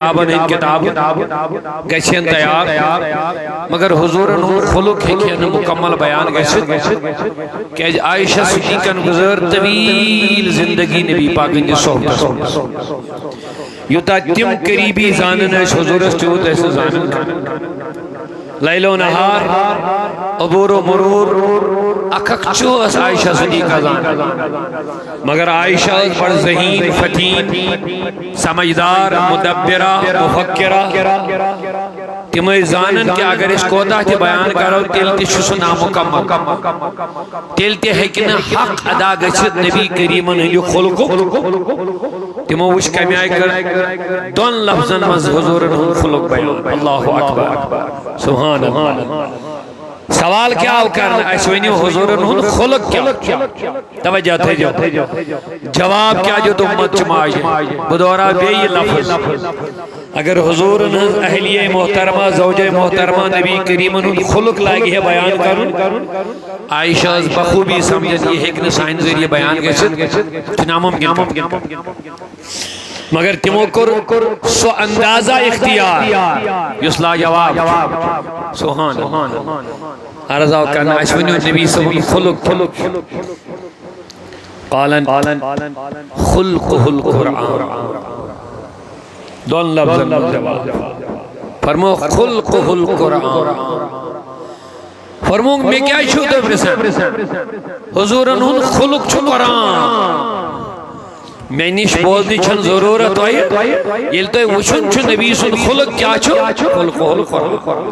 کتاب گھن تیار مگر حضورن ہند خلق ہیکہ مکمل بیان گھت کہ عائشہ صدیقن گزر طویل زندگی نبی پاک ہند صحبت یوتا تم قریبی زانن حضورس تیوت زانن لیل و نہار عبور و مرور اکھچو اس عائشہ صدیقہ زان مگر عائشہ بڑ ذہین فتین سمجھدار مدبرہ مفکرہ تمہیں زانن کہ اگر اس کوتا تی بیان کرو تیل تی شسو نامکمل تیل تی حکن حق ادا گچھت نبی کریمن ہلیو خلقو تمہیں وش کمی آئی کر دون لفظن مز حضورن ہن خلق بیان اللہ اکبر سبحان اللہ سوال کیا کرنا ایسوینی حضورن ہن خلق کیا توجہ تھے جواب کیا جو تم مت چمائی بدورہ بے یہ لفظ اگر حضورن اہلیہ محترمہ زوجہ محترمہ نبی کریمن ہن خلق لائگی ہے بیان کرن عائشہ بخوبی سمجھت یہ ایک نسائن ذریعے بیان گئے تنامم گنتا مگر تمو کر سو اندازہ اختیار یسلا جواب سبحان عرض آو کرنا اشونیو نبی صلی خلق قالن خلقه القرآن دون لفظ جواب فرمو خلقه القرآن فرمو میں کیا شوتے پرسن حضورن ہن خلق چھو قرآن میں نیش بولنی چھن ضرورت ہوئی یہ تو وشن چھو نبی سن خلق کیا چھو خلقه القرآن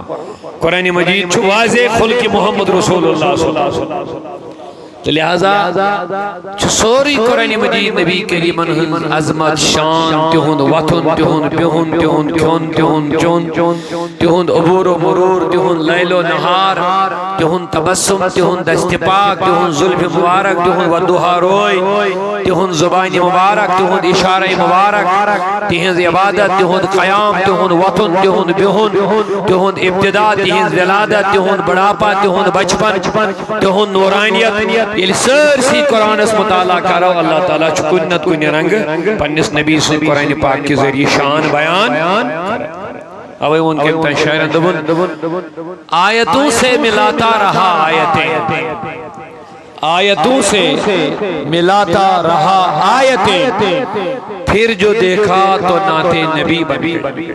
قرآن مجید چھو واضح خلق محمد رسول اللہ صلی اللہ علیہ وسلم لہذا چھو سوری قرآن مجید نبی کریمن ہن عظمت شان تہند وطن تہند بہن تہند کھون تہند چون تہند عبور و مرور تہند لیل و نہار تہند تبسم تہند دست پاک تہند ظلم مبارک تہند ودوہا روئی تہند زبان مبارک تہند اشارہ مبارک تہند عبادت تہند قیام تہند وطن تہند بہن تہند ابتداء تہند ولادت تہند بڑھاپا تہند بچپن تہند نورانیت یہ سرسی قرآن اس مطالعہ کرو اللہ تعالیٰ چکنت کو نرنگ پنس نبی سے قرآن پاک کے ذریعے شان بیان اوے ان کے تشہیر دبن آیتوں سے ملاتا رہا آیتوں سے ملاتا رہا آیتیں پھر جو دیکھا تو نعت نبی بن گئی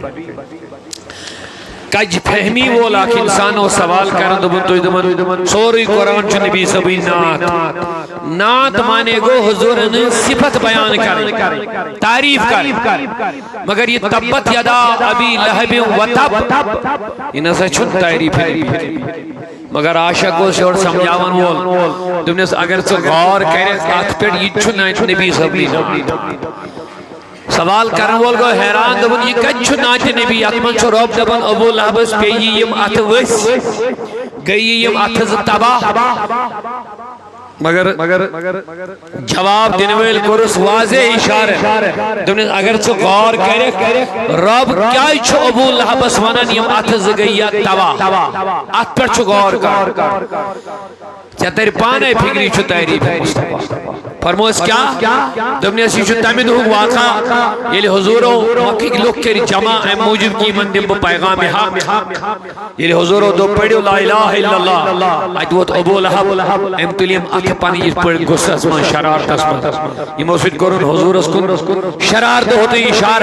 کج فہمی وہ لاکھ انسانوں سوال کرن دبن سوری قرآن چو نبی سبی نعت مانے گو حضور نے صفت بیان کریں تعریف کریں مگر یہ تبت یدا ابی لہب و تب انہا سے چھن تعریف ہے مگر عاشق کو سے اور سمجھاون وول تم نے اگر سے غور کرے آت پر یہ چھن نبی سبی سوال کرن وول گو حیران دبن یہ کچھ ناچ نبی اتمن چھو روب دبن ابو لہبس پیئی یم ات وس گئی یم ات تباہ مگر جواب دنویل کرس واضح اشارہ دبن اگر چھو غور کرے رب کیا چھو ابو لہبس ونن یم ات گئی تباہ ات پر چھو غور کر کیا تیری پانے پھگری چھو تعریف مصطفیٰ فرمو اس کیا دبنی اسی چھو تمید ہو واقع یہ حضورو مکی لوگ کری جمع ایم موجب کی من دن پیغام حق یہ حضورو دو پڑھو لا الہ الا اللہ ایتوت ابو لہب ایم تلیم اکھ پانی اس پر گس اسمان شرارت اسمان یہ موسید کرن حضور اس کن شرارت ہوتے ہی اشار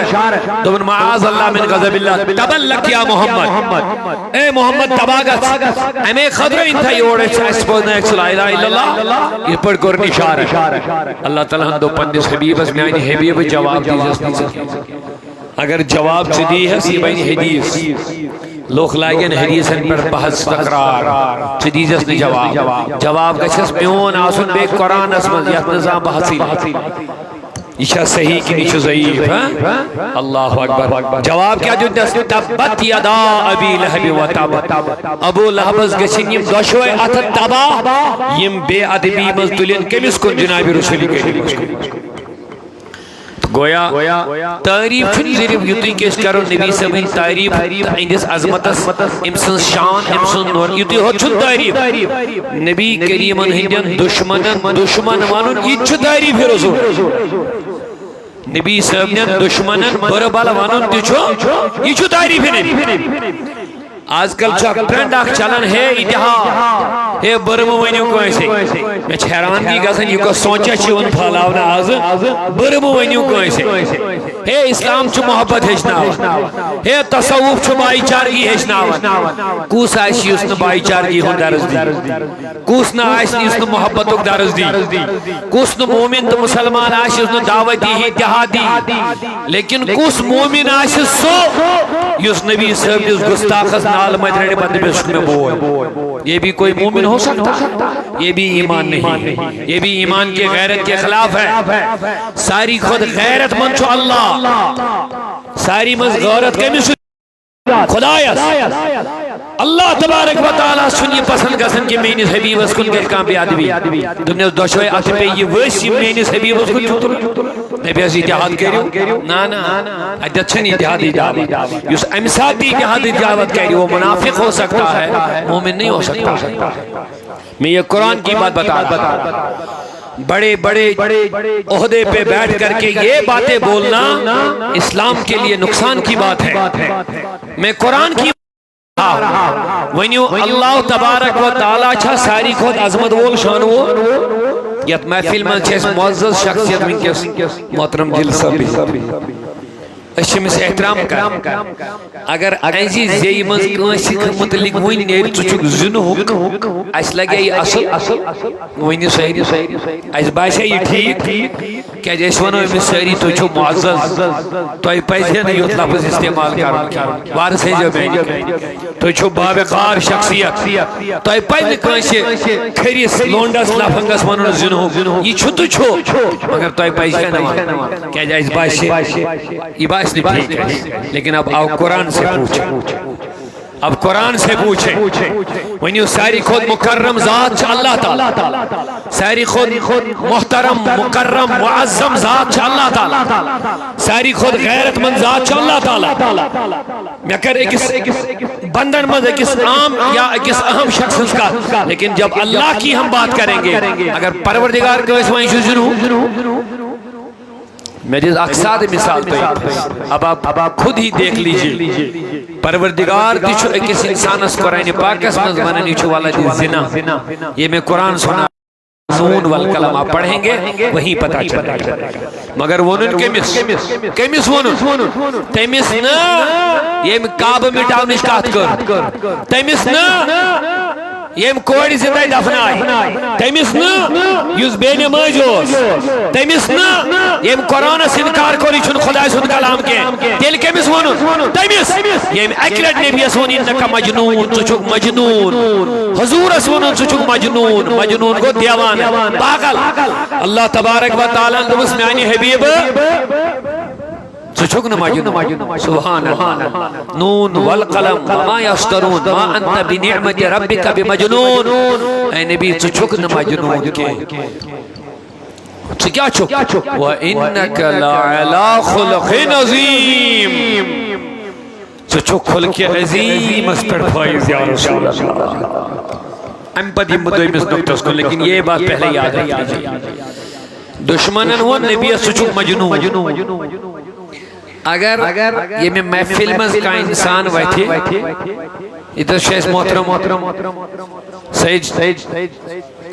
دبن معاذ اللہ من غضب اللہ تبلک یا محمد اے محمد تباغت ایم خضر انتہا یہ اوڑے اس پر نیکس لا الہ الا اللہ یہ پر کرن اشار اللہ تعالیٰ ہم دو پندس حبیب اس میں آئینی حبیب جواب دیزس نہیں اگر جواب چدی ہے سی بین حدیث لوگ لائگن حدیثن پر بحث تقرار چدیزس نہیں جواب کچھس میون آسن بے قرآن اسمد یاد نظام بحثی یہ صحیح کی نیچو ضعیف اللہ اکبر جواب کیا جو دست تبت یدا ابی لہب و تب ابو لہبز گشن یم دوشوئے اتت تبا یم بے ادبی مزدلین کمیس کن جناب رسولی کے گویا تعریف چھنی ضرف یوتی کیس کرو نبی سبین تعریف اندس عظمتس امسن شان امسن نور یوتی ہو چھن تعریف نبی کریمن ہندین دشمن مانن یہ چھو تعریف رسول نبی صاحب نے دشمنن بربال ونن تچو یہ چھو تعریف نبی آج کل ٹرینڈ اخ چلان ہے اتحاد ہے برم ونیو کانسے میں حیران کی گژھان یہ کو سونچا چون پھالاونا آز برم ونیو کانسے ہے اسلام چھ محبت ہچناوان ہے تصوف چھ بائی چارگی ہچناوان کس آئیسی اس نے بائی چارگی ہون درز دی کس نہ آئیسی اس نے محبت درز دی کس نہ مومن تو مسلمان آئیسی اس نے دعوت دی اتحاد دی لیکن کس مومن آئیسی سو یس نبی صاحب جس گستاخس نال مدرڑے بندے بشک میں بول یہ بھی کوئی مومن ہو سکتا یہ بھی ایمان نہیں یہ بھی ایمان کے غیرت کے خلاف ہے ساری خود غیرت مند چھو اللہ ساری مز غیرت کے میں خدایت اللہ تبارک و تعالیٰ سنی پسند گسن کہ میں انس حبیب اس کن گل کام بیادوی دنیا دوشوئے آتے پہ یہ ویسی میں انس حبیب اس کن چھوٹر نبی از اتحاد کریو نا ادھت چھن اتحاد یس امساد دی اتحاد کریو وہ منافق ہو سکتا ہے مومن نہیں ہو سکتا میں یہ قرآن کی بات بتا بڑے بڑے عہدے پہ بیٹھ کر کے یہ باتیں بولنا اسلام کے لیے نقصان کی بات ہے میں قرآن کی ونیو اللہ تبارک و تعالیٰ چھا ساری خود عظمت وول شان وول یت محفل من چھس معزز شخصیت ونکس محترم جل صاحب اشمس احترام کر اگر ایسی زی منز کانسی متعلق وین نیر چچک زنو اس لگے یہ اصل وین صحیح اس باشا یہ ٹھیک کہ جیس ونو امس سہری تو چھو معزز تو ای پیسے نہیں ہوت لفظ استعمال کر وارس ہے جو میں تو چھو بابقار شخصیت تو ای پیسے کانسی کھریس لونڈس لفنگس ونو زنو یہ چھو تو چھو مگر تو ای پیسے نہیں کہ جیس باشا یہ باش ٹھیک ہے لیکن اب آؤ قرآن سے پوچھیں اب قرآن سے پوچھیں ونیو ساری خود مکرم ذات چھ اللہ تعالی ساری خود محترم مکرم معظم ذات چھ اللہ تعالی ساری خود غیرت مند ذات چھ اللہ تعالی میں کر ایک بندن مند ایک عام یا ایک اہم شخص کا لیکن جب اللہ کی ہم بات کریں گے اگر پروردگار کو اس وہیں شجنو میری اقصاد مثال پہ اب آپ خود ہی دیکھ لیجئے پروردگار دیچو ایکس انسان اس قرآن پاکس مز مننی چھو والا دی زنا یہ میں قرآن سنا نون والکلم آپ پڑھیں گے وہی پتا چلے گا مگر ونن کمیس ونن تیمیس نا یہ کعب مٹاو نشکات کر تیمیس نا یہ کوڑی زندہ دفنائی تیمیس نا یوز بین ماجوز تیمیس نا یہ قرآن سے انکار کوری چھن خدا سن کلام کے تیل کمیس ونن تیمیس یہ اکلت نبی اسون انکا مجنون چچک مجنون حضور اسون چچک مجنون مجنون کو دیوان پاگل اللہ تبارک و تعالیٰ دوست میں آنی حبیب سچکن مجنون سبحان اللہ نون والقلم ما یسترون ما انت بنعمت ربک بمجنون اے نبی سچکن مجنون کے کیا چھک وَإِنَّكَ لَعَلَىٰ خُلْقٍ عَظِيمٍ سچک خلق عظیم اس پر فائز یا رسول اللہ ام پدی مدوئی مس نکتس کو لیکن یہ بات پہلے یاد رکھیں دشمنن ہوا نبی سچک مجنون اگر یہ میں محفل مز کا انسان بیٹھے ادھر شیخ محترم سید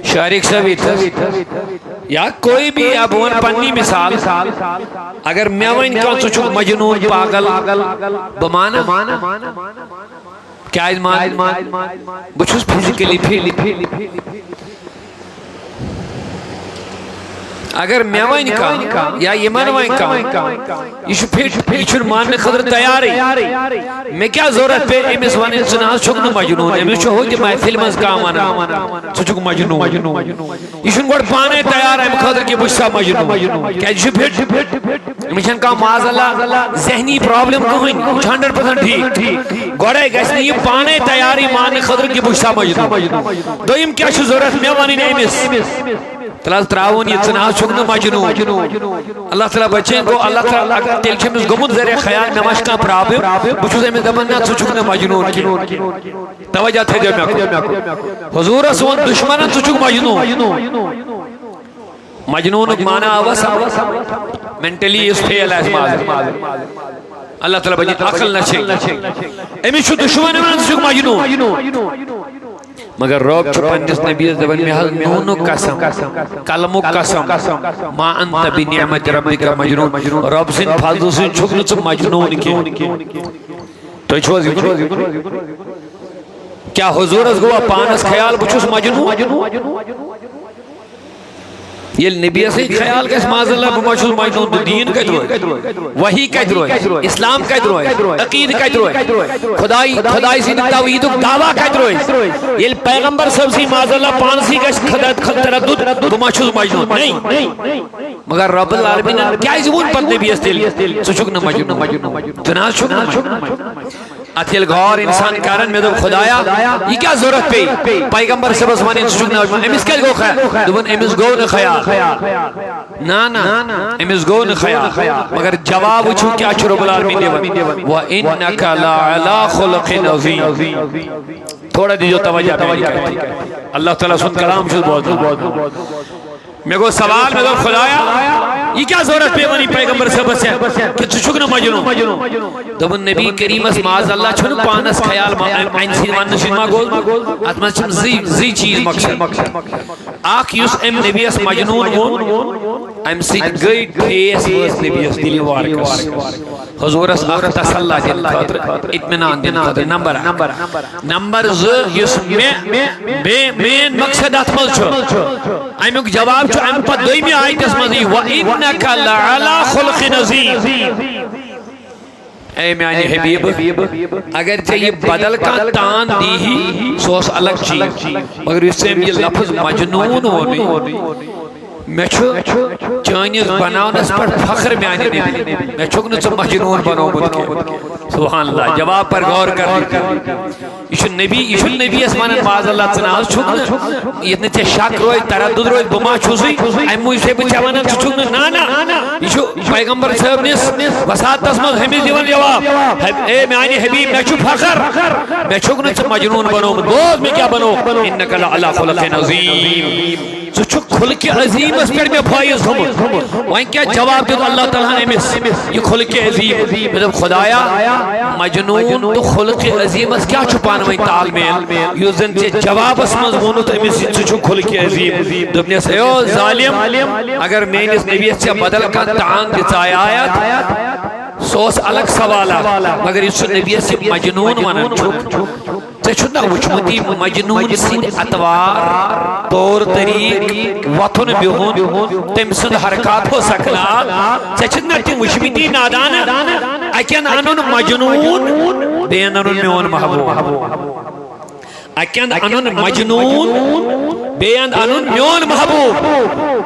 شارق صاحب ادھر یا کوئی بھی اب ون پنی مثال اگر میں وین کا چچک مجنون پاگل بمانا کیا ازمان بچوس فیزیکلی پھیلی اگر میں وائن کا یا یہ من وائن کا یہ چھر ماننے خضر تیاری میں کیا ضرورت پہ امیس وانے سنہاز چھکن مجنون امیس چھو ہوئی کہ میں فلم از کام آنا چھک مجنون یہ چھن گوڑ پانے تیار ہے خضر کی بشتا مجنون کیا جی پھٹ امیشن کا معاذ اللہ ذہنی پرابلم کوئی 100% ٹھیک گوڑے گیسنے یہ پانے تیاری ماننے خضر کی بشتا مجنون دوئیم کیا چھو ضرورت میں وانی نے امیس تلاز تراؤن یہ چنہاز چھکن مجنون اللہ تعالیٰ بچیں کو اللہ تعالیٰ تیلچے میں گمت ذرے خیال نماشکا پرابر بچوزے میں دمنا چھکن مجنون کی توجہ تھے جو میں کو حضور اسوان دشمنن چھک مجنون مجنون مانا آواز mentally is fail as maaz اللہ تعالیٰ بجید عقل نہ چھے امی شو دشمن من سوک مجنون مگر رب چھو پندس نبی زبان میں حض نونو قسم کلمو قسم ما انت بنعمت ربک مجنون رب سن فضل سن چھکن چھ مجنون کی تو چھو عظیم کیا حضور از گوا پانس خیال بچوس مجنون یہ نبی سے خیال کس معاذ اللہ بمشہور مجنون دین کہت روئے وحی کہت روئے اسلام کہت روئے عقید کہت روئے خدای سی توحید دعویٰ کہت روئے یہ پیغمبر سب سی معاذ اللہ پانسی کس تردد بمشہور مجنون نہیں مگر رب العالمین کیا زبون پر نبی استیل سو شکن مجنون تناز شکن مجنون اتھیل گھار انسان کارن میں دو خدایا یہ کیا ضرورت پہ پیغمبر سب اسمانی سجن نوجمان امیس کیا گو خیال دوبن امیس گو نخیال نا امیس گو نخیال مگر جواب اچھو کیا چھو رب العالمین دیوان وَإِنَّكَ لَعَلَىٰ خُلْقٍ عَظِيمٍ تھوڑا دیجو توجہ میری کہتی اللہ تعالیٰ سن کلام شد بہت میں کو سوال میں دو خدایا یہ کیا ضرورت پہ منی پیغمبر سے بس ہے کہ چھکن مجنون دبن نبی کریم اس معاذ اللہ چھن پانس خیال این سیمان نشین ما گول اتمن چھن زی چیز مقصد آکھ یوس ام نبی اس مجنون ہون ام سی گئی ٹھیس اس نبی اس دلی وارکس حضور اس آخر تسلح دل خاطر اطمینان دل خاطر نمبر یوس مین مقصد اتمل چھو امیک جواب چھو ام پا دویمی آیت اس مزی وَإِنَّكَ لَعَلَىٰ خُلْقٍ عَظِيمٍ اے میانی حبیب اگر یہ بدل کا تان دی ہی سوس الگ چیز مگر اس سے یہ لفظ مجنون ہونی میں چھو چانیز بناونس پر فخر میانی نبی میں چھوکنو چو مجنون بناو مد کے سبحان اللہ جواب پر غور کر دیتا ایشو نبی اسمان باز اللہ تناز چھوکنو اتنے تے شک روئی تردد روئی بما چھوزی ایموی سے بچاوانا چھوکنو نانا ایشو پیغمبر صاحب نیس وسات تسمد ہمیں دیوان جواب اے میانی حبیب میں چھو فخر میں چھوکنو چو مجنون بناو مد بوز میں کیا بنو انکا لعلا خلق عظیم تو چھو خلق عظیم اس پر میں فائز ہوں وہیں کیا جواب دیتا اللہ تعالیٰ نے یہ خلق عظیم مطلب خدایا مجنون تو خلق عظیم اس کیا چھپانا میں تعلمیل یوزن سے جواب اس مضمونو تو امیسی چھو خلق عظیم دبنی سے او ظالم اگر میں اس نبی سے بدل کا تعان دچایا آیات سوس الگ سوالا مگر اس نبی سے مجنون منن چھوک چھوٹا وچمتی مجنون سن اتوار طور طریق وطن بیہون تم سن حرکات ہو سکنا چھوٹا تم وچمتی نادان اکین انون مجنون بین انون میون محبوب اکین انون مجنون بین انون میون محبوب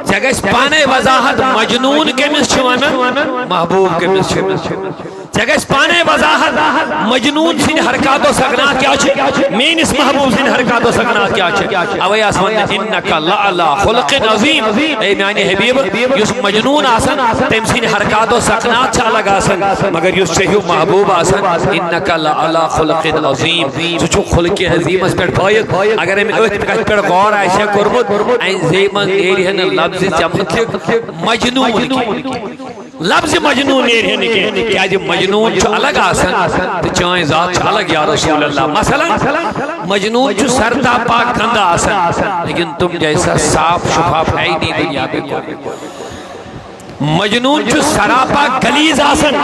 جگہ اس پانے وضاحت مجنون کمیس چھوانا محبوب کمیس چھوانا جگہ اس پانے وضاحت مجنون سن حرکات و سکنات کیا چھے مین اس محبوب سن حرکات و سکنات کیا چھے اوی آسمان انکا لعلا خلق عظیم اے میانی حبیب یس مجنون آسن تم سن حرکات و سکنات چھا لگا سن مگر یس چھے محبوب آسن انکا لعلا خلق عظیم تو چھو خلق عظیم اس پر پائد اگر ہم اوت پر غور آئیشہ کرمت این زیمن دیری ہے لفظ چمتلک مجنون کی لفظ مجنون نہیں ہے کیا جو مجنون جو الگ آسن تو چاہیں ذات جو الگ یا رسول اللہ مثلا مجنون جو سرتا پاک گندہ آسن لیکن تم جیسا صاف شفاف ہے ہی نہیں دنیا پہ کوئی مجنون جو سراپا گلیز آسن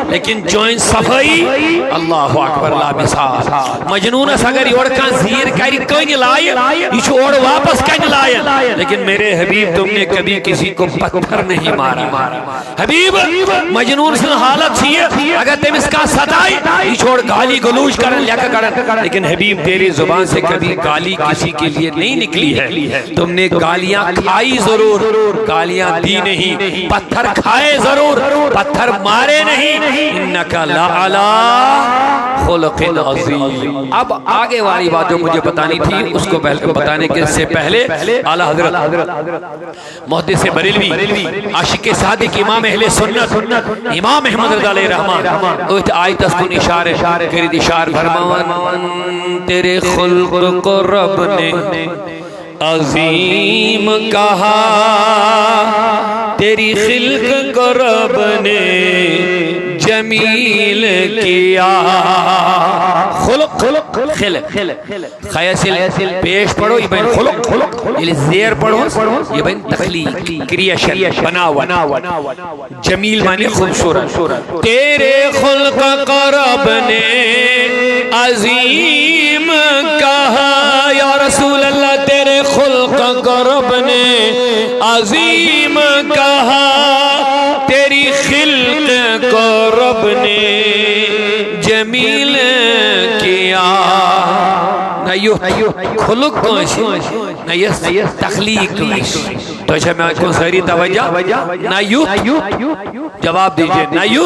لیکن جوائن صفائی اللہ اکبر لا مثال مجنون اس اگر یوڑکان زیر کاری کوئی نہیں لائے یہ چھو اوڑ واپس کہیں لائے لیکن میرے حبیب تم نے کبھی کسی کو پتھر نہیں مارا حبیب مجنون سے حالت چاہیے اگر تم اس کا ستائی یہ چھوڑ گالی گلوش کرن لیکا کرن لیکن حبیب تیری زبان سے کبھی گالی کسی کے لیے نہیں نکلی ہے تم نے گالیاں کھائی ضرور گالیاں دی نہیں پتھر کھائے ضرور پتھر مارے نہیں انکا لعلا خلق عظیم اب آگے والی باتوں مجھے بتانی تھی اس کو بتانے کے سے پہلے اعلیٰ حضرت محدث بریلوی عاشق صادق امام اہل سنت امام احمد رضا علیہ رحمان اوہت آیت اس کن اشارے کرید اشار فرمان تیرے خلق کو رب نے عظیم کہا تیری خلق کو رب نے جمیل کیا. خلق خلق خیاسل پیش پڑھو یہ بین خلق یہ زیر پڑھو یہ بین تخلیق کریشن بناوٹ. جمیل معنی خوبصورت. تیرے خلق کو رب نے عظیم کہا یا رسول اللہ. تیرے خلق کو رب نے عظیم کہا تیری خلق کو رب نے جمیل کیا. نہ یہ خلق کونسی نہ یہ تخلیق کونسی. تو اچھا میں کون ساری توجہ نہ یہ جواب دیجئے نہ یہ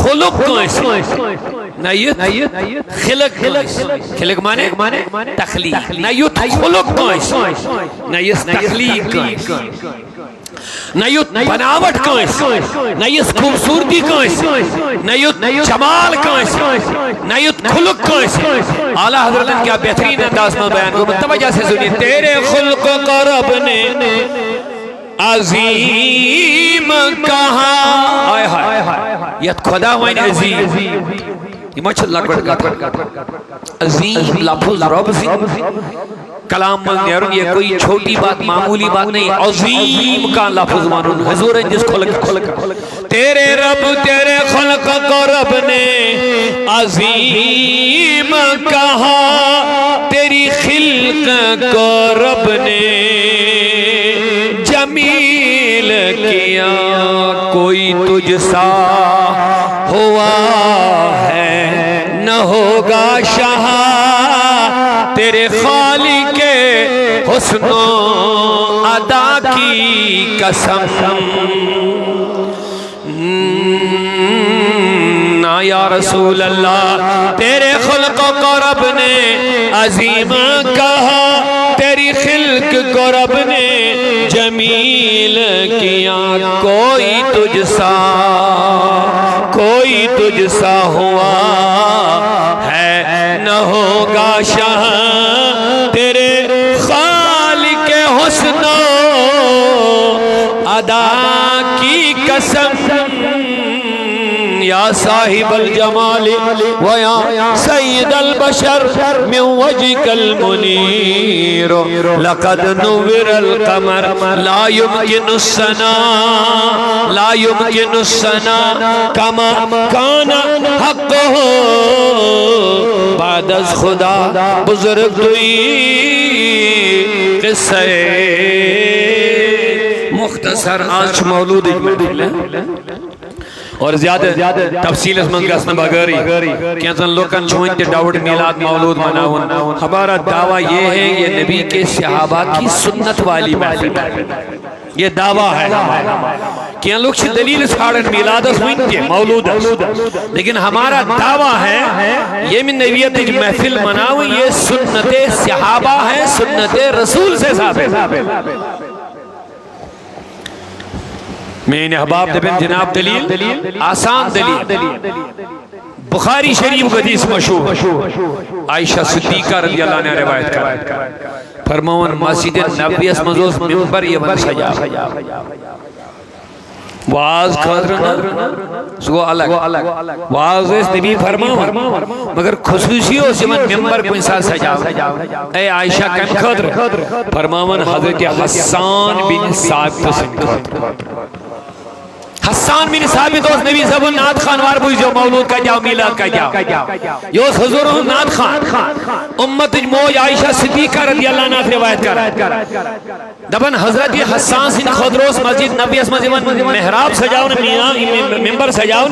خلق کونسی نہ یہ خلق کونسی. خلق مانے تخلیق. نہ یہ خلق کونسی نہ یہ تخلیق کونسی نہ یہ بناوٹ کونسی نہ یہ خوبصورتی کونسی نہ یہ جمال کونسی نہ یہ خلق کونسی. اعلیٰ حضرت نے کیا بہترین انداز میں بیان کو متوجہ سے سنیے. تیرے خلق کو رب نے عظیم کہا. آئے ہائے یہ خدا وائن عظیم یہ مچھل لگڑ عظیم لفظ رب سے کلام نیرون یہ کوئی چھوٹی بات معمولی بات نہیں. عظیم کا لفظ مانون حضور جس خلق تیرے رب تیرے خلق کو رب نے عظیم کہا تیری خلق کو رب نے جمیل کیا. کوئی تجھ سا ہوا ہے نہ ہوگا شاہ تیرے خالق حسن و ادا کی قسم. یا رسول اللہ تیرے خلق کو رب نے عظیم کہا تیری خلق کو رب نے جمیل کیا. کوئی تجھ سا ہوا ہے نہ ہوگا شاہ تیرے خالق حسن و ادا کی قسم. یا صاحب الجمال ویا سید البشر من وجهك المنیر لقد نور القمر لا يمكن السنا كما كان حقه بعد از خدا. بزرگ توئی قصہ مختصر آج مولود اور زیادہ تفصیل اس منگس نہ بغیری کیونکہ لوکن چھوئنتے ڈاوٹ میلاد مولود مناون. ہمارا دعویٰ یہ ہے یہ نبی کے صحابہ کی سنت والی محفل ہے. یہ دعویٰ ہے کہ لوگ چھ دلیل ساڑھن میلاد اس ہوئنتے مولود لیکن ہمارا دعویٰ ہے یہ من نبیت محفل مناون یہ سنت صحابہ ہے سنت رسول سے ثابت. میں نے احباب دبن جناب دلیل آسان دلیل بخاری شریف حدیث مشہور عائشہ صدیقہ رضی اللہ عنہ روایت کر فرماون مسجد نبوی اس مزوز منبر یہ بن سجا واز خاطرنا سو الگ واز اس نبی فرماون مگر خصوصی ہو سمن منبر کو انسان سجا. اے عائشہ کم خاطر فرماون حضرت حسان بن ثابت سن حسان بن ثابت اس نبی صاحب نعت خانوار بوئی جو مولود کا جاؤ میلاد کا جاؤ یہ اس حضور نعت خان امت موج عائشہ صدیقہ رضی اللہ عنہ روایت کر دبن حضرت حسان سن خدروس مسجد نبی اس مسجد محراب سجاؤ ممبر سجاؤ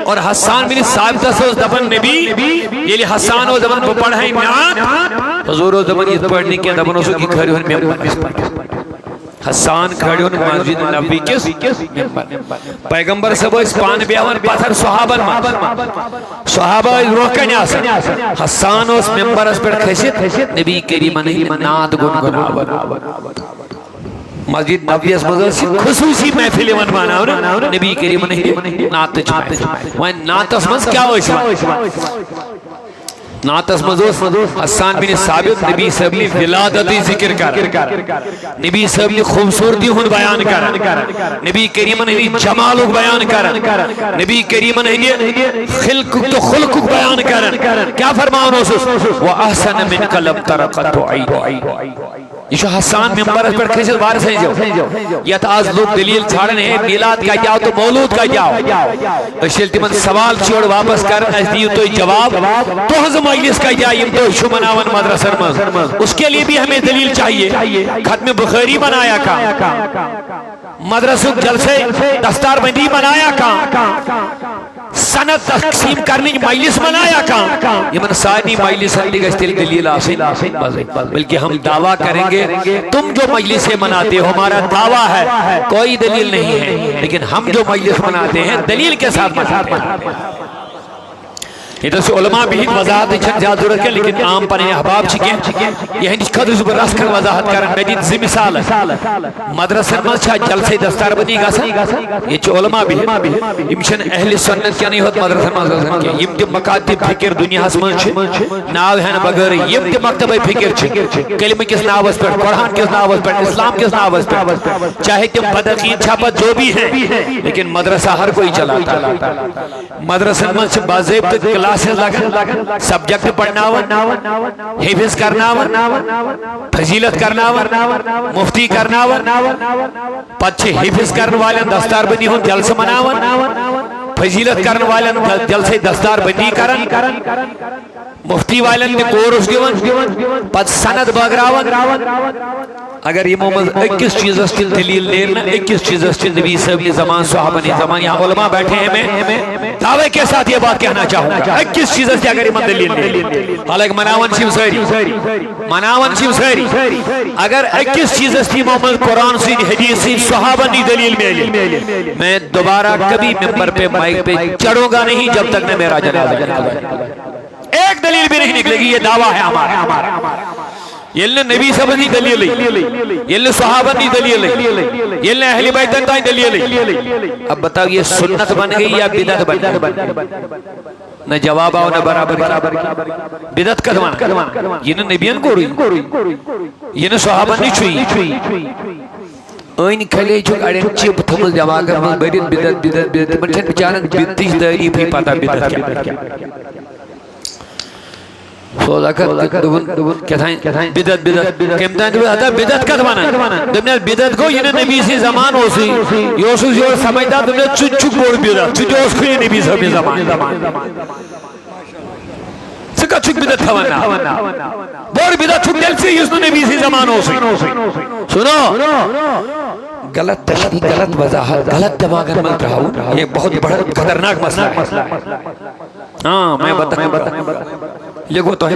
اور حسان بن ثابت اس دبن نبی یہ حسان و دبن پڑھائیں نعت حضور و دبن یہ پڑھنے کے دبن اسو کی گھر ممبر حسان کھڑی ان مسجد نبی کس پیغمبر سب اس پان بیاون پتھر صحابہ روکن آسن حسان اس ممبر اس پر کھسیت نبی کریم نہیں ناد گنگناون مسجد نبی اس مزد خصوصی محفل من مانا نبی کریم نہیں نات چمائے وہاں نات اس مز کیا ہوئی ناتس مزوس حسان بن ثابت نبی صاحب نے ولادتی ذکر کر نبی صاحب نے خوبصورتی ہن بیان کر نبی کریم نے جمال بیان کر نبی کریم نے خلق تو خلق بیان کر کیا فرماؤ نوسس واحسن من قلم ترقت عین یہ جو حسان ممبر پر کھیچت وارث ہیں جو یہ آز لوگ دلیل چھاڑن ہے میلاد کا جاؤ تو مولود کا جاؤ اشیلتی من سوال چھوڑ واپس کر اس دیو تو جواب تو ہز مجلس کا جائیم تو شو مناون مدرسہ مز اس کے لیے بھی ہمیں دلیل چاہیے ختم بخاری بنایا کا مدرسہ جلسے دستار بندی بنایا کا سند تقسیم کرنے کی مجلس بنایا کا یہ من ساری مجلس ہندی کا استل دلیل آسین بلکہ ہم دعویٰ کریں گے تم جو مجلسیں مناتے ہو ہمارا دعویٰ ہے کوئی دلیل نہیں ہے لیکن ہم جو مجلس مناتے ہیں دلیل کے ساتھ مناتے ہیں یہ تو علماء بھی وضاحت چھن زیادہ ضرورت ہے لیکن عام پنے احباب چکیں یہ ہندی قدر زبر رس کر وضاحت کرن مجید زی مثال ہے مدرسہ مز چھا جلسے دستار بنی گا سا یہ چو علماء بھی امشن اہل سنت کیا نہیں ہوت مدرسہ مز گا سا یم تی مکاتب فکر دنیا حسمان چھے ناو ہے نا بگر یم تی مکتب فکر چھے کلمہ کس ناو اس پر قرآن کس ناو اس پر اسلام کس ناو اس پر چاہے تم بدقین چھاپت جو بھی ہیں لیکن مدرسہ ہر کوئی چلاتا مدرسہ مز چھے باضابط کلاسز لگن سبجیکٹ پڑھناون حفظ کرناون فضیلت کرناون مفتی کرناون پچھے حفظ کرن والن دستار بندی ہون جلسہ مناون فضیلت کرن والن جلسے دستار بندی کرن مفتی والن نے کورس گیون پت سند بگراون اگر یہ محمد اکیس چیز اس کی دلیل لینا اکیس چیز اس کی نبی صاحب نے زمان صحابہ نے زمان یہاں علماء بیٹھے ہیں میں دعوے کے ساتھ یہ بات کہنا چاہوں گا اکیس چیز اس کی اگر یہ دلیل لینا حالانکہ مناون شیو سہری اگر اکیس چیز اس کی محمد قرآن سے حدیث سے صحابہ نے دلیل میں میں دوبارہ کبھی ممبر پہ مائک پہ چڑھوں گا نہیں جب تک نہ میرا جنازہ ایک دلیل بھی نہیں نکلے گی یہ دعویٰ ہے ہمارا یہ نبی صاحب نے دلیل یہ صحابہ نے دلیل یہ اہل بیت نے دلیل اب بتاؤ یہ سنت بن گئی یا بدعت بن گئی نہ جواب آؤ نہ برابر بدعت کدوان یہ نبیان کو روئی یہ صحابہ نے چھوئی این کھلے جو اڑین چپ تھمل جمع کر بدعت منچن بچارن بدتیش تعریف ہی پتا بدعت کیا سوزا کر دبن کیا تھائیں بدعت کمتائیں بدعت کت مانا دبنیل بدعت کو یہ نبی سی زمان ہو سی یوسوس یور سمجھتا دبنیل چچ بوڑ بدعت چچ اس کو یہ نبی سی زمان سکا چک بدعت تھوانا بوڑ بدعت چک دل سی یوسو نبی سی زمان ہو سی سنو غلط تشریح غلط وضاحت غلط دماغ مل رہا ہوں یہ بہت بڑا خطرناک مسئلہ ہے ہاں میں بتا لگو تو ہے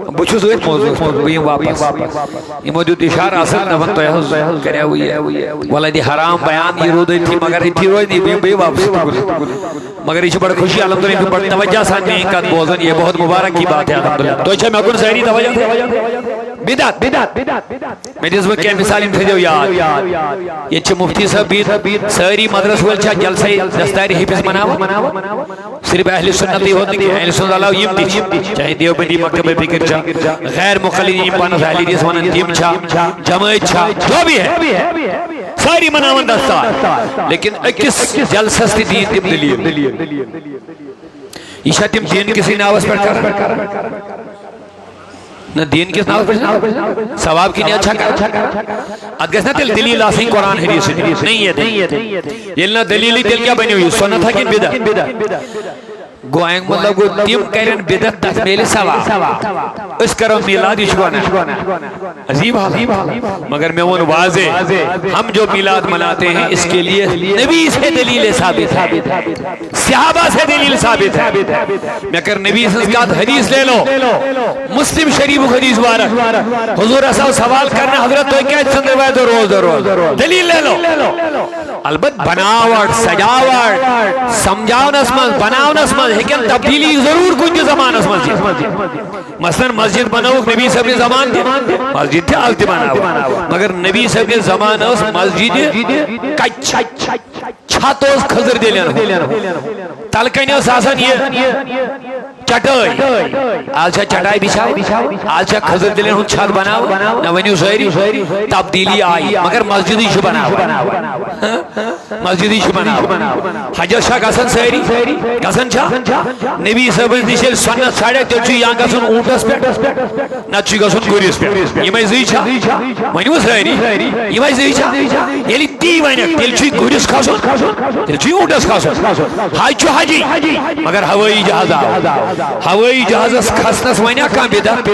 بچو سویت موضوع یہ واپس یہ موجود اشار آسل نفن تو ہے کریا ہوئی ہے والدی حرام بیان یہ رو دی تھی مگر یہ تھی روئی نہیں بے واپس مگر یہ بڑا خوشی الحمدللہ بڑا توجہ ساتھ میں انکات بوزن یہ بہت مبارک کی بات ہے الحمدللہ تو اچھا میں اکن سہری توجہ بدعت میں جس وقت کیا مثال انتظر یاد یہ چھے مفتی صاحب سہری مدرس والچہ جلسے دستاری حفظ مناو صرف اہل سنتی ہوتی کہ اہل سنت اللہ یم دی چاہے دیو بندی مکتب فکر چھا غیر مخلدین پانس اہلی دیس ونن تیم چھا جمعیت چھا جو بھی ہے ساری مناون دستار لیکن اکس جلسس تی دین تیم دلیل ایشا تیم دین کسی ناوز پر کر نہ دین کس ناوز پر ثواب کی نہیں اچھا کر ادگس نہ دلیل آسیں قرآن حدیث نہیں ہے یہ نہ دلیلی دل کیا بنی ہوئی سنت ہے کہ بدعت گوائیں مطلب تیم کرن بدعت تکمیل ثواب اس کرو میلاد اشوانا عجیب حال مگر میں وہ واضح ہم جو میلاد مناتے ہیں اس کے لیے نبی سے دلیل ثابت ہے صحابہ سے دلیل ثابت ہے میں اگر نبی سے حدیث لے لو مسلم شریف حدیث بارک حضور اصلا سوال کرنا حضرت تو کیا چند روایت روز دلیل لے لو البت بناوٹ سجاوٹ سمجھاؤ نسمت بناؤ نسمت لیکن تبدیلی ضرور کچھ زمان اس مسجد مثلا مسجد بناو نبی صاحب نے زمان دی مسجد تھی آلتی بناو مگر نبی صاحب نے زمان اس مسجد کچھ چھت اوس خضر دلین تل کن اوس آسان یہ چٹائی آج چھا چٹائی بچھاو آج چھا خضر دلین ہن چھت بناو نہ ونیو ساری تبدیلی آئی مگر مسجدی چھ بناو مسجدی چھ بناو حجر چھا گسن ساری گسن چھا نبی صاحب نش سنت ساڑے تیل چھ یا گسن اونٹس پہ نہ چھ گسن گرس پہ یہ زی چھا ونیو ساری یہ زی چھا یلی تی ونک تیل چھ گرس کھسن تیل چھ اونٹس کھسن حج چھ حجی مگر ہوئی جہاز آو ہوئی جہازس کھسنس ونیا کم بدعت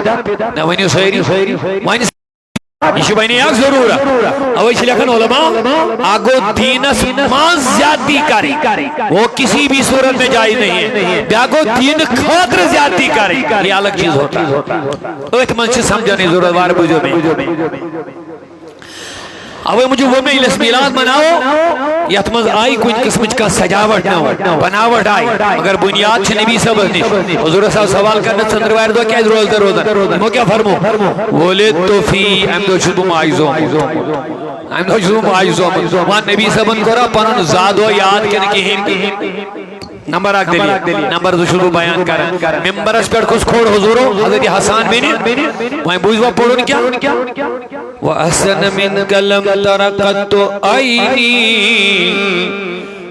نہ ونیو ساری ون یہ بنی اک ضرورت اوے چھ لکھن علماء آگو دینس مان زیادتی کرے وہ کسی بھی صورت میں جائز نہیں ہے بیاگو دین خاطر زیادتی کرے یہ الگ چیز ہوتا ہے ات من چھ سمجھنے ضرورت وار بجو میں اوے مجھے وہ مجلس میلاد مناو یت مز آئی کچھ قسم کا سجاوٹ نہ بناوٹ آئی مگر بنیاد چھ نبی صاحب نش حضور صاحب سوال کرنا چندروار دو کیا روزدار روزہ مو کیا فرمو ولدت فی ام دو شبو ماعزو وان نبی صاحب کرا پنن زادو یاد کر کے نمبر آگ دلی نمبر دو شروع بیان کرن ممبر اس پر کس کھوڑ حضورو حضرت حسان بینی وہیں بوجھوا پڑھو کیا وَأَحْسَنَ مِنْكَ لَمْ تَرَقَتُ عَيْنِي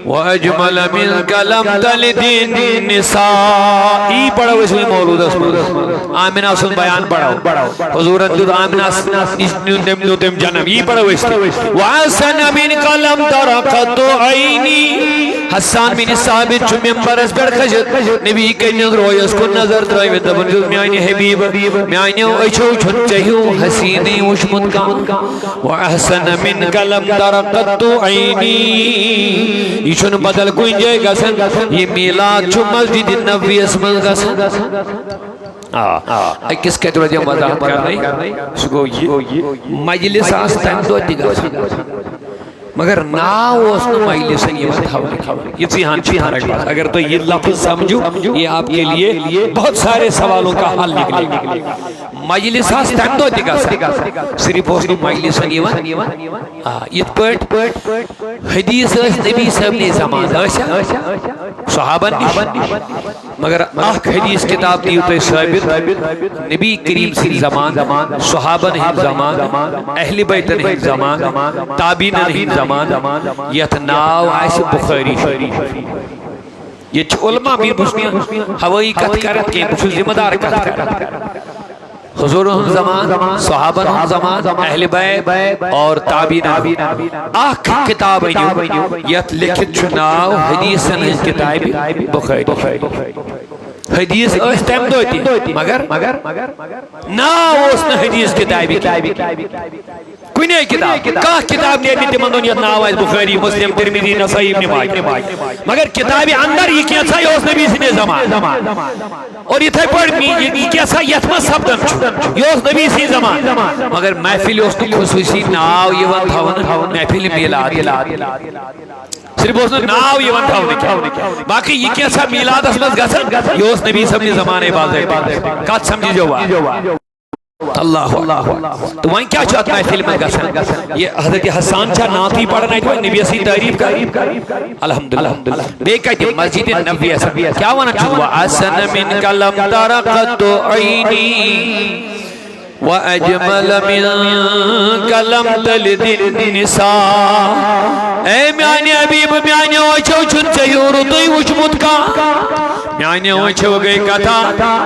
وَأَجْمَلَ مِنْكَ لَمْ تَلِدِ النِّسَاءِ ای پڑھو اس میں مولود اس میں آمینہ سن بیان پڑھو حضور اندود آمینہ نمدو تم جنم ای پڑھو اس میں وَأَحْسَنَ مِنْكَ لَمْ تَرَقَتُ عَيْنِي حسان بن ثابت چھ ممبر اس پر خجت نبی کے نظر اس کو نظر ترائی دبن جو میانی حبیب میانی اچھو چھن چہیو حسینی وشمت کا واحسن منک لم ترقت عینی یہ چھن بدل کوئی جائے گسن یہ میلاد چھو مسجد نبوی اسمن گسن کس کے طور جب وضاحت کر رہی سکو یہ مجلس آستان دو دیگا مگر ناو اس نے مجلس یہ بتاؤ یہ ذہن فرق بات اگر تو یہ لفظ سمجھو یہ آپ کے لیے بہت سارے سوالوں کا حل نکلے گا مجلس آستان دو دیگا صرف اس نے مجلس یہ پٹ حدیث اس نبی صاحب نے زمان صحابہ نش مگر اخ حدیث کتاب دیو تو ثابت نبی کریم سی زمان صحابہ نہیں زمان اہل بیت نہیں زمان تابعین نہیں زمان یت ناو آئیس بخاری یہ علماء بھی بسنیا ہوائی کت کرت کے بسو ذمہ دار کت کرت حضور زمان صحابہ زمان اہل بیت اور تابعین آخ کتاب یت لکھت چناو حدیث نہیں کتاب بخاری حدیث اس ٹائم دوتی مگر نا اس نے حدیث کتابی کنے کتاب کہاں کتاب نے بھی تمندون یہ ناوائز بخاری مسلم ترمیدی نسائی ابن ماجہ مگر کتابی اندر یہ کیا تھا یہ اس نبی سے زمان اور یہ تھے پڑھ یہ کیا تھا یتمہ سبدن یہ اس نبی سے زمان مگر محفل اس نے خصوصی ناو یہ ون تھا محفل میلاد صرف اس نے ناو یہ ون تھا باقی یہ کیا تھا میلاد اسمت گسن یہ اس نبی صاحب نے زمانے بازے کات سمجھی جو اللہ تو وہیں کیا چاہتا محفل میں گسن یہ حضرت حسان چھا ناتی پڑھنا ہے نبی اسی تعریف کا الحمدللہ بے کہتے مسجد نبی ایسا کیا وانا چھوا احسن منک لم ترقت عینی وَأَجْمَلَ مِنْكَ لَمْ تَلِدِ النِّسَاء اے میانی حبیب میانی اوچھو چھن چہیو رضی وشمت کا میانی اوچھو گئی کتا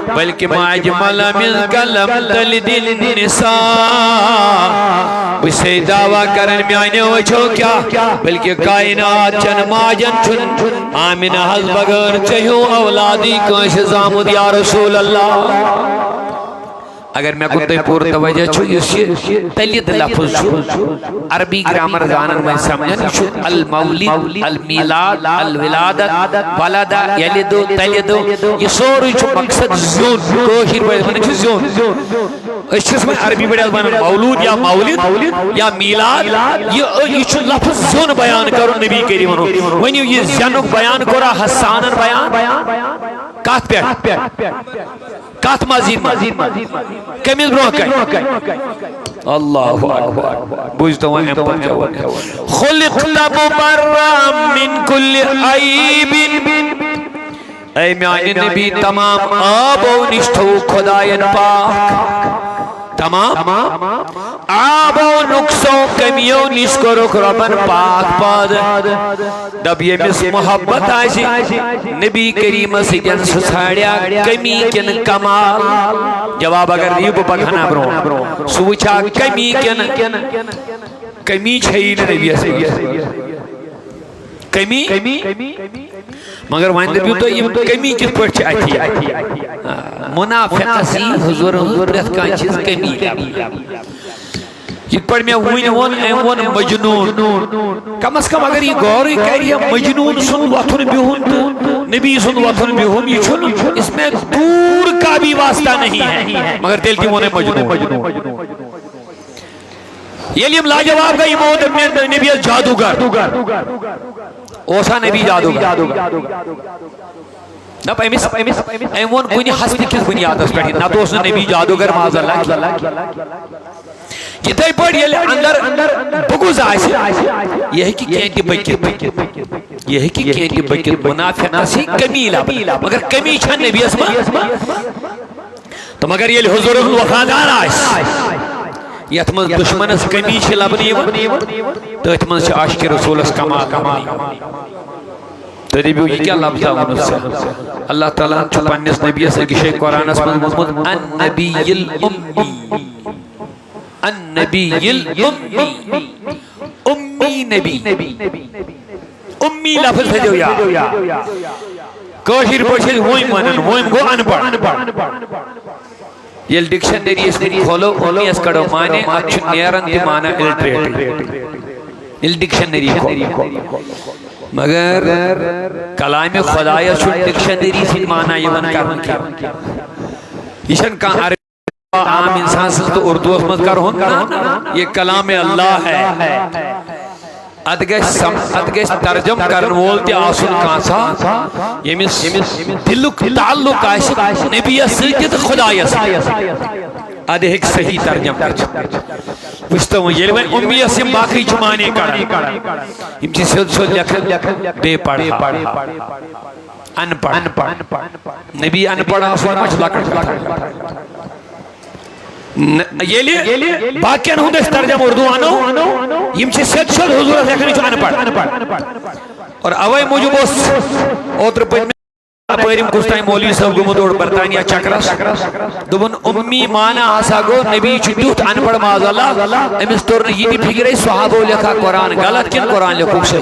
بلکہ وَأَجْمَلَ مِنْكَ لَمْ تَلِدِ النِّسَاء بسے دعویٰ کرن میانی اوچھو کیا بلکہ کائنات چن ماجن چھن آمینہ حض بگر چہیو اولادی کوش زامد یا رسول اللہ اگر میں کو پور توجہ چھو یہ تلید لفظ چھو عربی گرامر زانن میں سمجھن چھو المولد المیلاد الولادت ولدہ یلدو تلیدو یہ سوری چھو مقصد زون کوشیر بہت چھو زون اس چیز میں عربی بڑے بنا مولود یا مولد یا میلاد یہ چھو لفظ زون بیان کرو نبی کریم ونیو یہ زنک بیان کرا حسانن بیان کات پیٹ کات مزید کمیز برو کئی اللہ اکبر بوجھتا ہوں امپر جواب خلقت مبرم من کل عیب اے میانی نبی تمام آب و نشتو خدایت پاک تمام آب و نقصوں کمیوں نشکو رکھ ربن پاک پاد دب یہ مس محبت آشی نبی کریم سجن سساڑیا کمی کن کمال جواب اگر ریب بکھنا برو سوچا کمی کن کمی چھئین نبی سجن کمی مگر وائن دبیو تو یہ کمی کس پر چاہتی ہے منافق سی حضور پرت کا چیز کمی یہ پر میں ہوئی ون مجنون کم از کم اگر یہ غوری کہہ رہی ہے مجنون سن وطن بیہون تو نبی سن وطن بیہون یہ چھن اس میں دور کا بھی واسطہ نہیں ہے مگر دل کی مونے مجنون یہ لیم لاجواب کا یہ موت نبی جادوگر اوسا نبی جادوگر نب ایمون کنی حسن کس بنیاد اس پیٹھی نہ تو اس نبی جادوگر معاذ اللہ کی تائی پڑھ یہ اندر بگوز آئیسی یہ ہے کہ کینٹی بکت یہ ہے کہ کینٹی بکت منافق سی کمی لابا مگر کمی چھن نبی اسما تو مگر یہ حضور وفادار آئیس یہ اتمنز دشمن اس کمی چھ لبنی تو اتمنز چھ عاشق رسول اس کمال تو نبیو یہ کیا لفظ آمن اس سے اللہ تعالیٰ چھپانیس نبی سے کشے قرآن اس مضمون النبی الاممی النبی الاممی امی نبی امی لفظ ہے جو یا کوشیر پوشیر ہوئیم ونن ہوئیم گو انپڑ یہ ڈکشنری اس نے کھولو امی اس کڑو مانے اچھو نیرن دی مانا الٹریٹ یہ ڈکشنری کھولو مگر کلام خدایہ چھو ڈکشنری سے مانا یہ من کرن کیا یہ کہاں عربی عام انسان سے تو اردو اس مت کر ہونا یہ کلام اللہ ہے ادگش ترجم کرن وولتی آسن کانسا یمیس دلک تعلق آئیس نبی سیدت خدای ادھے ایک صحیح ترجم کرچ وشتا ہوں یہ لئے امی اسیم باقی چمانے کرن یم چیز سود لکھن بے پڑھا ان پڑھ نبی ان پڑھا سوئی مچ لکھن کرتا یہ لئے باقیان ہوں دے ترجم اردو آنو یم چیز سود حضور لیکن چو ان پڑھ اور اوائی موجب اس اوتر پہنے پہریم کستائی مولی صاحب گمد اور برطانیہ چکرس دوبن امی مانا آسا گو نبی چدوت انپڑ ماذ اللہ امس طور نے یہ بھی فکر ہے صحابہ لکھا قرآن غلط کن قرآن لکھو سے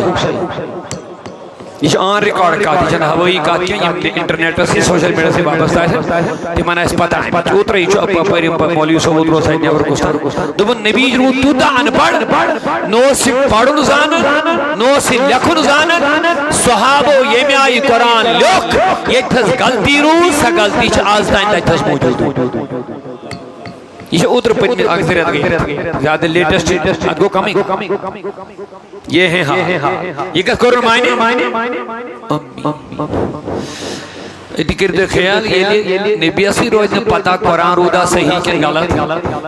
یہ آن ریکارڈ کہتی جنہ ہوئی کہتی ہیں یہ انٹرنیٹ سے سوشل میڈیا سے واپس آئے سے تی مانا اس پتہ ہے چوتر ہی چو پہریم مولی صاحب ادرو سائن نیور کستا دوبن نبی جنو توتا انپڑ نو سی پڑھن زانن نو سی لکھن زانن صحابہ یہ میں آئی قرآن لکھ یہ تھز غلطی رو سا غلطی چھ آز تائن تھز موجود یہ ادھر پہنے اکثریت گئی زیادہ لیٹسٹ ادھو کمی یہ ہیں ہاں یہ کس قرآن مائنے امی ادھکر دے خیال یہ نبی اسی روز نے پتہ قرآن رودا صحیح کے غلط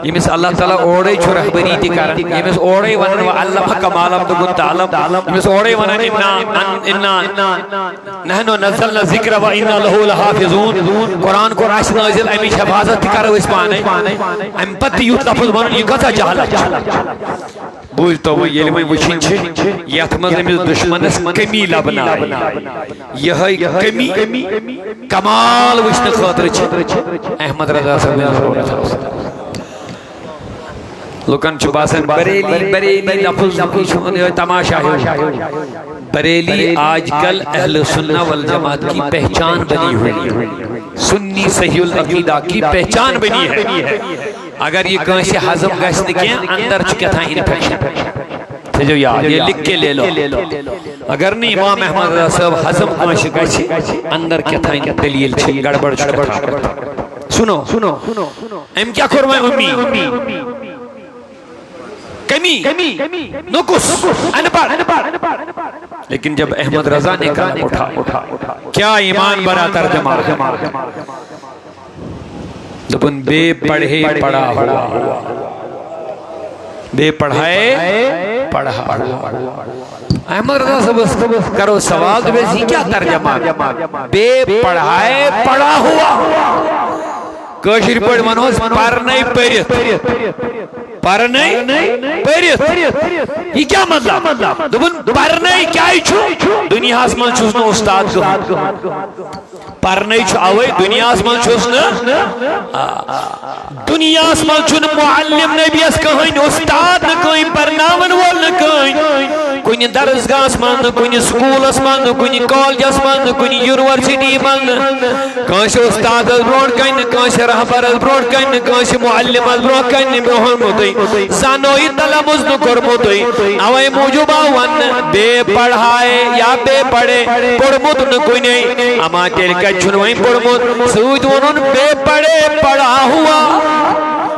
یہ مثل اللہ تعالیٰ اوڑے چھو رہبری دی کرن یہ مثل اوڑے ونن وعلم کمال عبد تعلم یہ مثل اوڑے ونن انا نحنو نزلنا ذکر و انا لہو لحافظون قرآن کو راشد نازل امی حفاظت کرو اس پانے ام پتی یوت لفظ ونن یہ کتا جہلا بوجھتا ہوا یہ لمن وچھن چھے یہ اتمز امیز دشمنس کمی لبنا یہ کمی کمال وچھن خاطر چھے احمد رضا صاحب لکن چھو باسن بریلی لفظ تماشا ہے بریلی آج کل اہل سنہ والجماعت کی پہچان بنی ہوئی سنی صحیح العقیدہ کی پہچان بنی ہے اگر یہ کانسی حضم گشت کیا اندر چکے تھا انفیکشن جو یاد یہ لکھ کے لے لو اگر نہیں امام احمد رضا صاحب حضم کانسی گشت اندر کیا تھا دلیل چھے گڑبڑ چکے تھا سنو ام کیا کروائیں امی کمی نقص انپڑ لیکن جب احمد رضا نے کلام اٹھا کیا ایمان برا ترجمہ دپن بے پڑھے پڑھا ہوا، بے پڑھائے پڑھا ہوا۔ احمد رضا صاحب کرو سوال تو بیسی کیا ترجمہ؟ بے پڑھائے پڑھا ہوا، کشر پڑھ منوز پرنائی پریت، پرنائی پریت، یہ کیا مطلب؟ دبن پرنائی کیا ہی چھو؟ دنیا اسمان چھوسنا استاد کو پرنائی چھو آوئی دنیا اسمان چھوسنا، دنیا اسمان چھونا معلم نبی اس کہیں استاد نہ کہیں پرناون وول نہ کہیں، کوئی درسگاہ اسمان نہ کوئی سکول اسمان نہ کوئی کالج اسمان نہ کوئی یونیورسٹی من کانش استاد برونٹ کہیں کانش رہبر برونٹ کہیں کانش معلم برونٹ کہیں برونٹ زانوی تلمز نکرموتوی اوے موجوبہ ون بے پڑھائے یا بے پڑھے پڑھمت نکوئی نہیں اما تیل کچھنوئی پڑھمت سوید ونن بے پڑھے پڑھا ہوا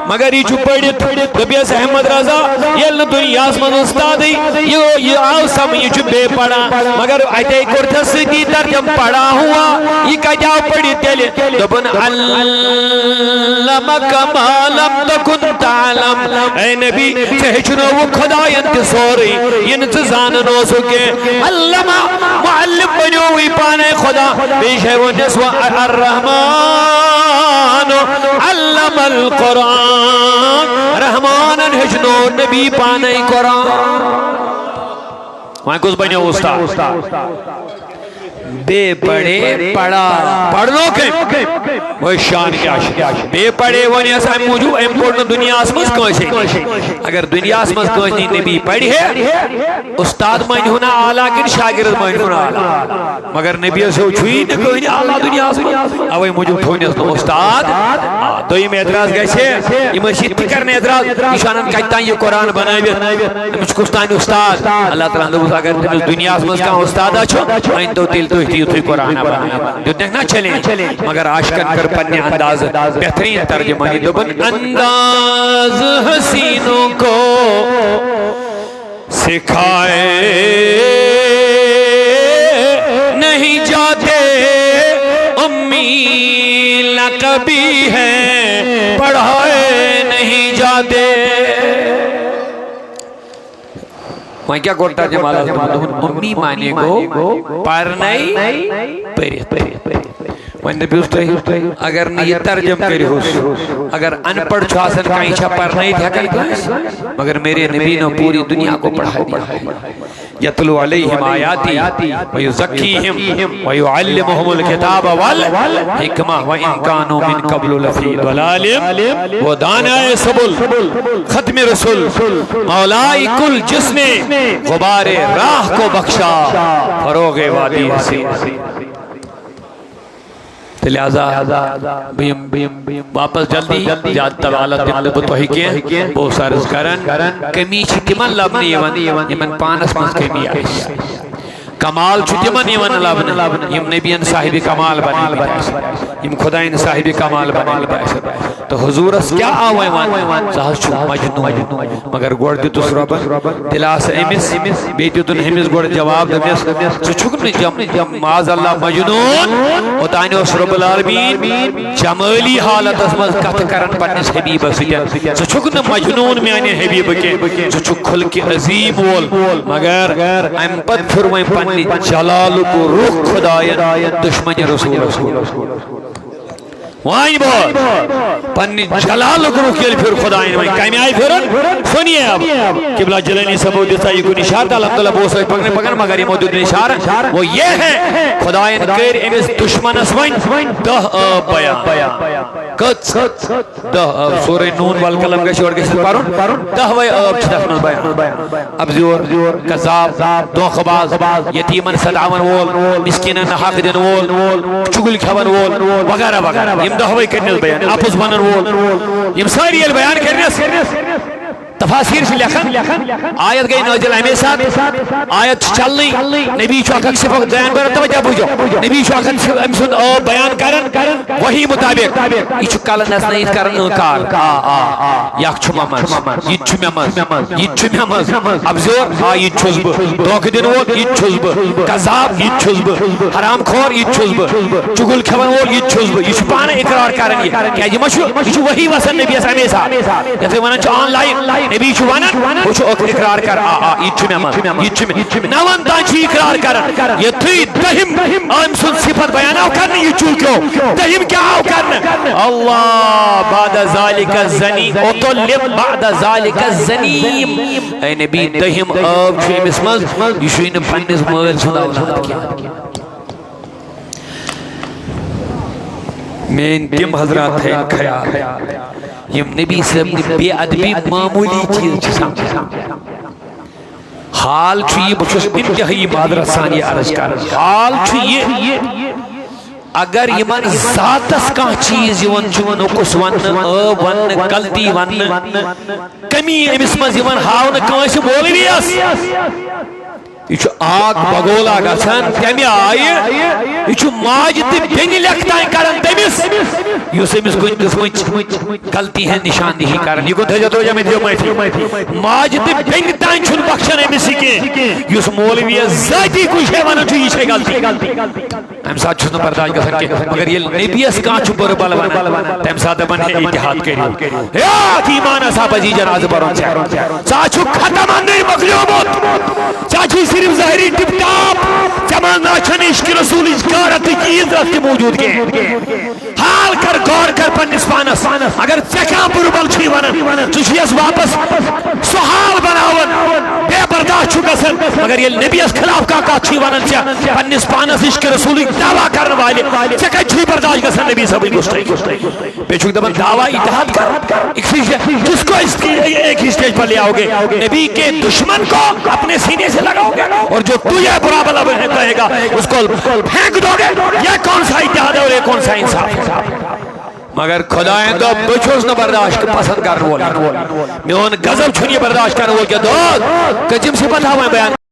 مگر یہ پڑھت دبیس احمد رضا یہ دنیا اسمان استادی یہ آو سم یہ بے پڑھا مگر ایتے کرتس دی ترجم پڑھا ہوا یہ کجا پڑھی تیلے دبن علمک ما لم تکن تعلم اے نبی چہچنو وہ خدا انتصوری انتظان نوزو کے علمہ معلم بنیوی پانے خدا بیش ہے وہ نسوہ الرحمن علم القرآن رحمان ہجنو نبی پانے قرآن وہاں کس بنیو استاد بے پڑھے پڑھا پڑھنو کے وہ شان کیا شان بے پڑھے ونی ایسا موجود امپورٹن دنیا اسمس کوشی اگر دنیا اسمس کوشی نبی پڑھی ہے استاد مائن ہونا آلہ کن شاگرد مائن ہونا آلہ مگر نبی سے چھوئی نہ کوئی آلہ دنیا اسمس اوہی موجود ہوئی نسل استاد تو یہ میں اعتراض گئے سے یہ مشید کرنے اعتراض اشانت کہتا یہ قرآن بنائی بھی مجھ کستانی استاد اللہ تعالیٰ اگر دنیا اسمس کا استاد اچھو آئین تو تیل تو ہی قرآن بنا جو دیکھنا چلیں مگر عاشقن کر پنے انداز بہترین ترجمانی دبن انداز حسینوں کو سکھائے نہیں جاتے امی لقبی ہے پڑھائے نہیں جاتے وہاں کیا کرتا جمالا امی مانے کو پارنائی پیریت وہاں نبی استے اگر نہیں ترجم کری ہو اگر ان پڑھ چھاسن کہیں چھا پارنائی تھا کہیں مگر میرے نبی نے پوری دنیا کو پڑھا دیا یتلو علیہم آیاتی ویزکیہم ویعلمہم الکتاب والحکمہ وَإِن كَانُوا مِن قَبْلُ لَفِي ضَلَالٍ وَدَانَئِ سُبُلْ ختم رسول مولائی کل جس نے غبار راہ کو بخشا فروغ وادی حسین لہذا واپس جلدی جاد طوالت دمال بتوہی کے بہت سارز کرن کمی چھتیمن لبنی یمن پانس پانس کمی آئیس کمال چھتیمن یمن لبنی یم نبیان صاحب کمال بنے بتائیس یم خداین صاحب کمال بنے بتائیس تو حضور اس کیا آوائی وان سہز چھو مجنون مگر گوڑ دیتو سرابن دلاس امس بیتی تن ہمس گوڑ جواب دمیس چو چھکن جم معاذ اللہ مجنون اتانی اس رب العالمین جمالی حالت اسمز کت کرن پنس حبیب سکن چو چھکن مجنون میں آنے حبیب کے چو چھک کھل کے عظیم وول مگر ام پت فرمائیں پنی جلال کو روح خداین دشمن رسول وائن بہت پنی جلال کو روح کیل پھر خداین وائن کامی آئی پھرن سنیے اب قبلہ جلنی سبو دیتا یہ کوئی نشار تھا الحمدللہ بہت سوئی پکنے پکنے مگر یہ موجود نشار وہ یہ ہے خداین کر امس دشمن اسوائن دہ بیان کت دہ سورہ نون والکلم کا شور کے ساتھ پارون دہ وی چھتفن بیان اب زور کذاب دوخباز یتیمن صدعون وول مسکنن حق دن وول چگل کھون وول وغیرہ وغیرہ یم دہ وی کرنیس بیان اپس بنن وول یم ساری بیان کرنیس تفاسیر سے لکھن آیت گئی نازل امی ساتھ آیت چلنی نبی چھ اکھ صفت بیان کرن توجہ بوجھو نبی چھ اکھ ام سن بیان کرن وہی مطابق یہ چھ کل نس نہیں کرن انکار یک چھ ممز یہ چھ ممز یہ چھ ممز ابزور ہاں یہ چھس بہ دھوکہ دن وول یہ چھس بہ کذاب یہ چھس بہ حرام خور یہ چھس بہ چگل کھون وول یہ چھس بہ یہ چھ پانے اقرار کرن یہ کہ یہ چھ وہی وسن نبی امی ساتھ یہ ونن چھ آن لائن نبی چھ ونن وہ چھ اقرار کر یہ چھ ممز یہ چھ نون تان چھ اقرار کرن یہ تھی دہم ام سن صفت بیان آو کرن یہ چوکو دہم کیا آو کرن اللہ بعد ذالک الزنی اطلب بعد ذالک الزنیم اے نبی دہم آب چھ امس مز یہ چھ نہ پنس مال سن اولاد کیا مین تم حضرات ہے خیال یم نبی صاحب نے بے ادبی معمولی چیز چھ سمجھ حال چھ یہ بچس انتہائی معذرت سان یہ عرض کر حال چھ یہ اگر یمن ذاتس کان چیز یون چون کس ون ون غلطی ون کمی امس مز یون ہاون کانس مولویس یہ آگ بگولا گھان تمہ آئی یہ ماج تو بین لکھتان کران تمس اس امس کن قسم غلطی ہند نشاندہی کران یہ تھو توجہ میں دیو معافی ماج تو بین تان چھ بخشان امس کی اس مولویس ذاتی کچھ ونان یہ غلطی ام سات چھ برداشت گھان کی مگر یہ نبیس کان چھ بر بل ونان تم سات دپان ہے اتحاد کرو ایمان اسا پزی جناز برون ژا چھ ختم اندر مخلومت ژا چھ صرف ظاہری ٹپ ٹاپ چمان ناچھن عشق رسول اجکارت کی عزت کی موجود کے حال کر غور کر پنس پانس اگر چکا بربل چھی ونن چھ واپس سحال بناون بے برداشت چھ گژھن مگر یہ نبی اس خلاف کا چھی ونن چھ پنس پانس عشق رسول دعویٰ کرنے والے چکا چھ برداشت گژھن نبی صاحب گوشت پیچھو دبن دعویٰ اتحاد کر جس کو ایک ہی سٹیج پر لے آؤ گے نبی کے دشمن کو اپنے سینے سے لگاؤ گے اور جو تو یہ برا بلا کہے گا اس کو پھینک دو گے یہ کون سا اتحاد ہے اور یہ کون سا انصاف مگر خدایاں تو بچوس نہ برداشت پسند کرنے والا میون غضب چھنی برداشت کرنے والا کہ دوست کچم سے بتا ہوا بیان